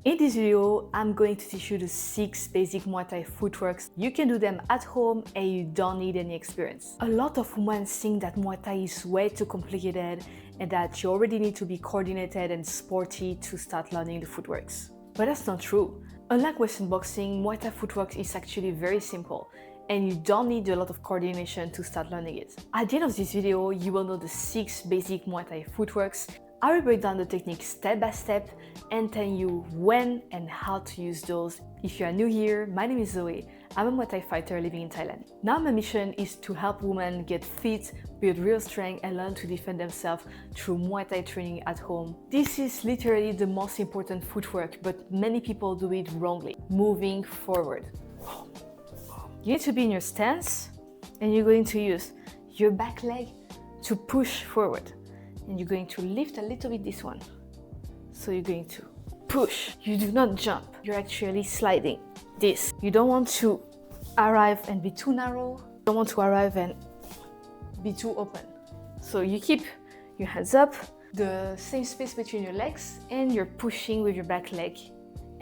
In this video, I'm going to teach you the 6 basic Muay Thai footworks. You can do them at home and you don't need any experience. A lot of women think that Muay Thai is way too complicated and that you already need to be coordinated and sporty to start learning the footworks. But that's not true. Unlike Western boxing, Muay Thai footwork is actually very simple and you don't need a lot of coordination to start learning it. At the end of this video, you will know the 6 basic Muay Thai footworks. I will break down the technique step by step and tell you when and how to use those. If you are new here, my name is Zoe. I'm a Muay Thai fighter living in Thailand. Now my mission is to help women get fit, build real strength and learn to defend themselves through Muay Thai training at home. This is literally the most important footwork, but many people do it wrongly. Moving forward. You need to be in your stance and you're going to use your back leg to push forward. And you're going to lift a little bit this one. So you're going to push. You do not jump. You're actually sliding. This. You don't want to arrive and be too narrow. You don't want to arrive and be too open. So you keep your hands up, the same space between your legs, and you're pushing with your back leg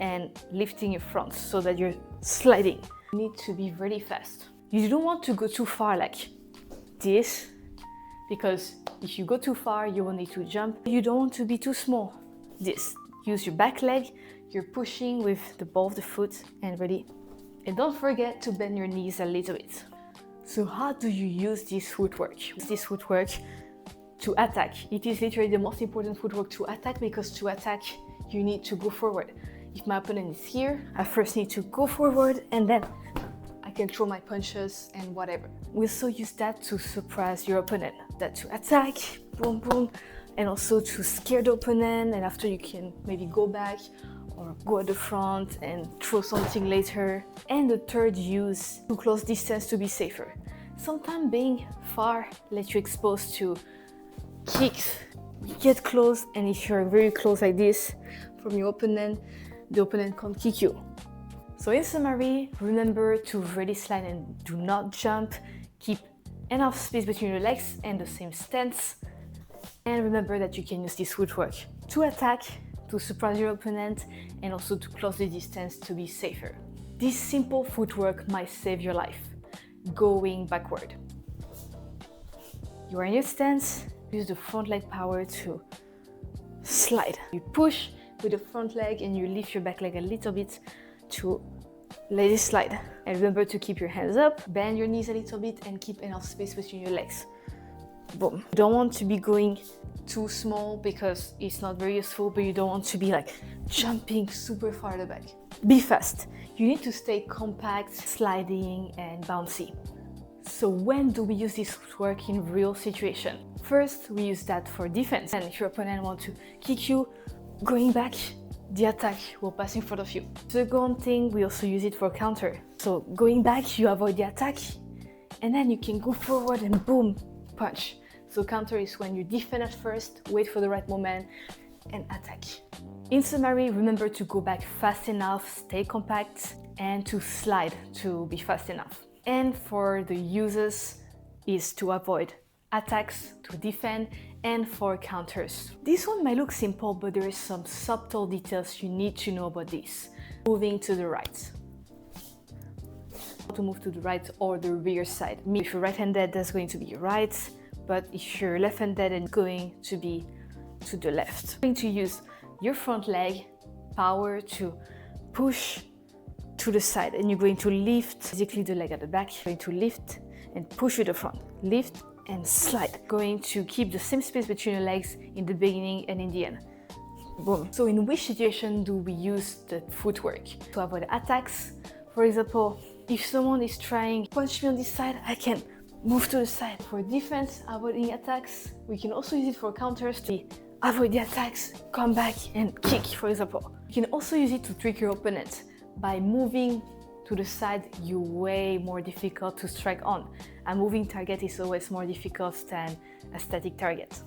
and lifting your front so that you're sliding. You need to be really fast. You don't want to go too far like this, because if you go too far, you will need to jump. You don't want to be too small. This. Use your back leg. You're pushing with the ball of the foot and ready. And don't forget to bend your knees a little bit. So how do you use this footwork? This footwork to attack. It is literally the most important footwork to attack, because to attack, you need to go forward. If my opponent is here, I first need to go forward and then I can throw my punches and whatever. We also use that to surprise your opponent, that to attack, boom, boom, and also to scare the opponent, and after you can maybe go back or go at the front and throw something later. And the third use, to close distance to be safer. Sometimes being far lets you exposed to kicks. You get close, and if you're very close like this from your opponent, the opponent can't kick you. So in summary, remember to really slide and do not jump. Keep enough space between your legs and the same stance. And remember that you can use this footwork to attack, to surprise your opponent, and also to close the distance to be safer. This simple footwork might save your life. Going backward. You are in your stance, use the front leg power to slide. You push with the front leg and you lift your back leg a little bit to let it slide. And remember to keep your hands up, bend your knees a little bit and keep enough space between your legs. Boom. You don't want to be going too small because it's not very useful, but you don't want to be like jumping super far at the back. Be fast. You need to stay compact, sliding and bouncy. So when do we use this footwork in real situation? First, we use that for defense. And if your opponent wants to kick you, going back, the attack will pass in front of you. Second thing, we also use it for counter. So going back, you avoid the attack, and then you can go forward and boom, punch. So counter is when you defend at first, wait for the right moment, and attack. In summary, remember to go back fast enough, stay compact, and to slide to be fast enough. And for the uses is to avoid attacks, to defend, and for counters. This one might look simple, but there is some subtle details you need to know about this. Moving to the right. To move to the right or the rear side. If you're right-handed, that's going to be right, but if you're left-handed, it's going to be to the left. You're going to use your front leg power to push to the side, and you're going to lift physically the leg at the back. You're going to lift and push with the front. Lift and slide. Going to keep the same space between your legs in the beginning and in the end. Boom. So in which situation do we use the footwork? To avoid attacks. For example, if someone is trying to punch me on this side, I can move to the side. For defense, avoiding attacks. We can also use it for counters to avoid the attacks, come back and kick, for example. You can also use it to trick your opponent. By moving to the side, you're way more difficult to strike on. A moving target is always more difficult than a static target.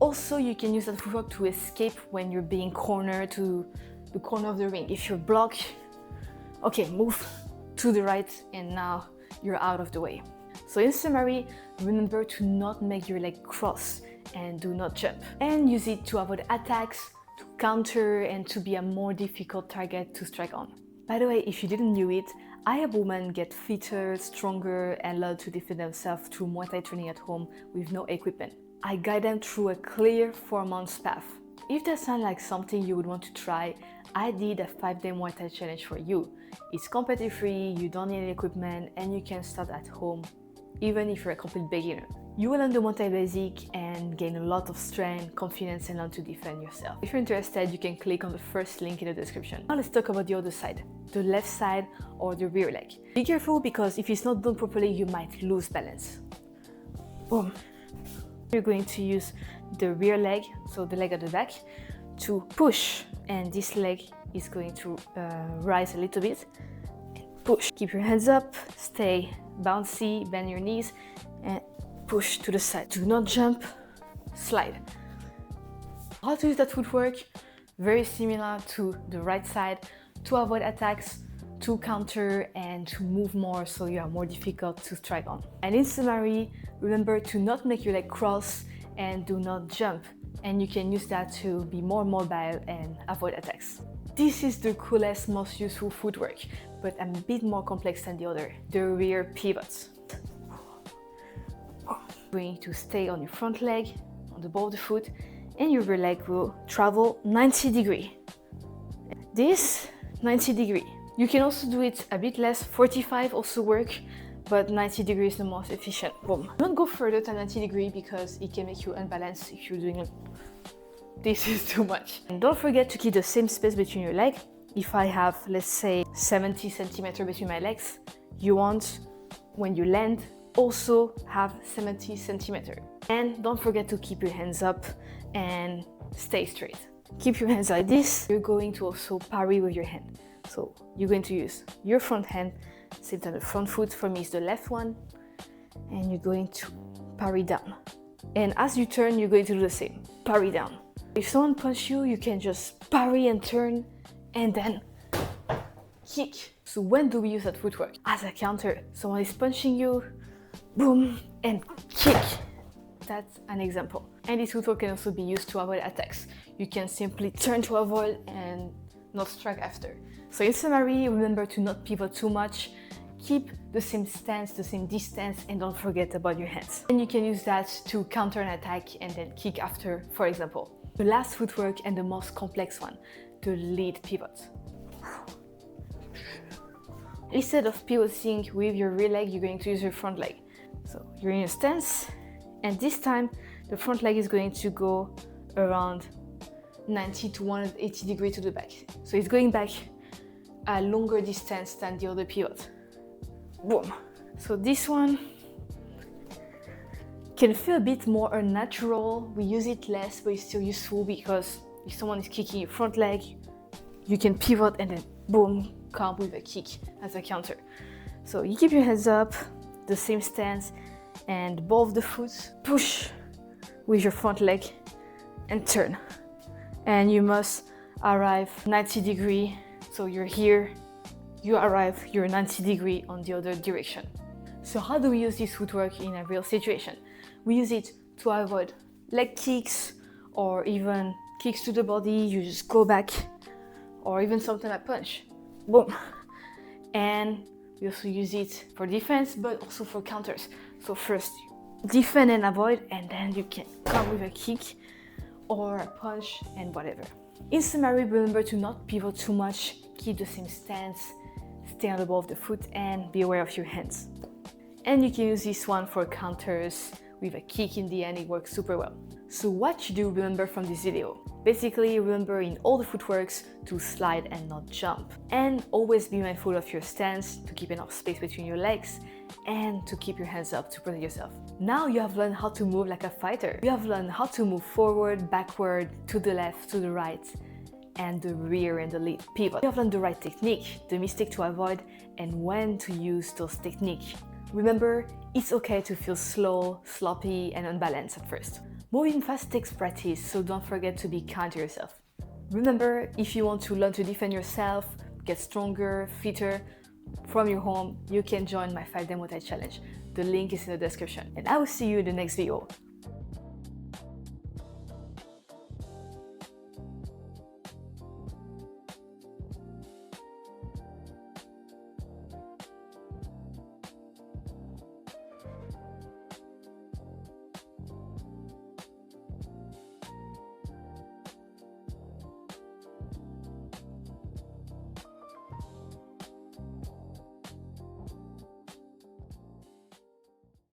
Also, you can use that footwork to escape when you're being cornered to the corner of the ring. If you're blocked, okay, move to the right and now you're out of the way. So in summary, remember to not make your leg cross and do not jump. And use it to avoid attacks, to counter and to be a more difficult target to strike on. By the way, if you didn't know it, I help women get fitter, stronger, and learn to defend themselves through Muay Thai training at home with no equipment. I guide them through a clear 4-month path. If that sounds like something you would want to try, I did a 5-day Muay Thai challenge for you. It's completely free, you don't need any equipment, and you can start at home, even if you're a complete beginner. You will learn the Muay Thai basic and gain a lot of strength, confidence, and learn to defend yourself. If you're interested, you can click on the first link in the description. Now let's talk about the other side, the left side or the rear leg. Be careful because if it's not done properly, you might lose balance. Boom. You're going to use the rear leg, so the leg at the back, to push, and this leg is going to rise a little bit and push. Keep your hands up, stay bouncy, bend your knees, and push to the side. Do not jump, slide. How to use that footwork? Very similar to the right side, to avoid attacks, to counter, and to move more so you are more difficult to strike on. And in summary, remember to not make your leg cross and do not jump. And you can use that to be more mobile and avoid attacks. This is the coolest, most useful footwork, but a bit more complex than the other, the rear pivots. Going to stay on your front leg, on the ball of the foot, and your rear leg will travel 90 degrees. This 90 degrees. You can also do it a bit less, 45 also work, but 90 degrees is the most efficient. Boom. Don't go further than 90 degrees because it can make you unbalanced if you're doing it. This is too much. And don't forget to keep the same space between your legs. If I have, let's say, 70 centimeters between my legs, you want, when you land, also have 70 centimeters. And don't forget to keep your hands up and stay straight. Keep your hands like this. You're going to also parry with your hand. So you're going to use your front hand, same time the front foot, for me is the left one, and you're going to parry down. And as you turn, you're going to do the same, parry down. If someone punches you, you can just parry and turn, and then kick. So when do we use that footwork? As a counter. Someone is punching you, boom, and kick. That's an example. And this footwork can also be used to avoid attacks. You can simply turn to avoid and not strike after. So in summary, remember to not pivot too much, keep the same stance, the same distance, and don't forget about your hands. And you can use that to counter an attack and then kick after, for example. The last footwork and the most complex one, the lead pivot. Instead of pivoting with your rear leg, you're going to use your front leg. So you're in a stance, and this time the front leg is going to go around 90 to 180 degrees to the back. So it's going back a longer distance than the other pivot. Boom. So this one can feel a bit more unnatural. We use it less, but it's still useful because if someone is kicking your front leg, you can pivot and then boom, come with a kick as a counter. So you keep your hands up, the same stance, and ball of the foot, push with your front leg and turn. And you must arrive 90 degrees. So you're here, you arrive, you're 90 degrees on the other direction. So how do we use this footwork in a real situation? We use it to avoid leg kicks or even kicks to the body. You just go back, or even something like punch. Boom. And we also use it for defense, but also for counters. So first, defend and avoid, and then you can come with a kick or a punch and whatever. In summary, remember to not pivot too much, keep the same stance, stay on the ball of the foot, and be aware of your hands. And you can use this one for counters with a kick in the end, it works super well. So what should you remember from this video? Basically, remember in all the footworks to slide and not jump. And always be mindful of your stance to keep enough space between your legs and to keep your hands up to protect yourself. Now you have learned how to move like a fighter. You have learned how to move forward, backward, to the left, to the right, and the rear and the lead pivot. You have learned the right technique, the mistake to avoid, and when to use those techniques. Remember, it's okay to feel slow, sloppy, and unbalanced at first. Moving fast takes practice, so don't forget to be kind to yourself. Remember, if you want to learn to defend yourself, get stronger, fitter, from your home, you can join my 5-day Muay Thai challenge. The link is in the description. And I will see you in the next video.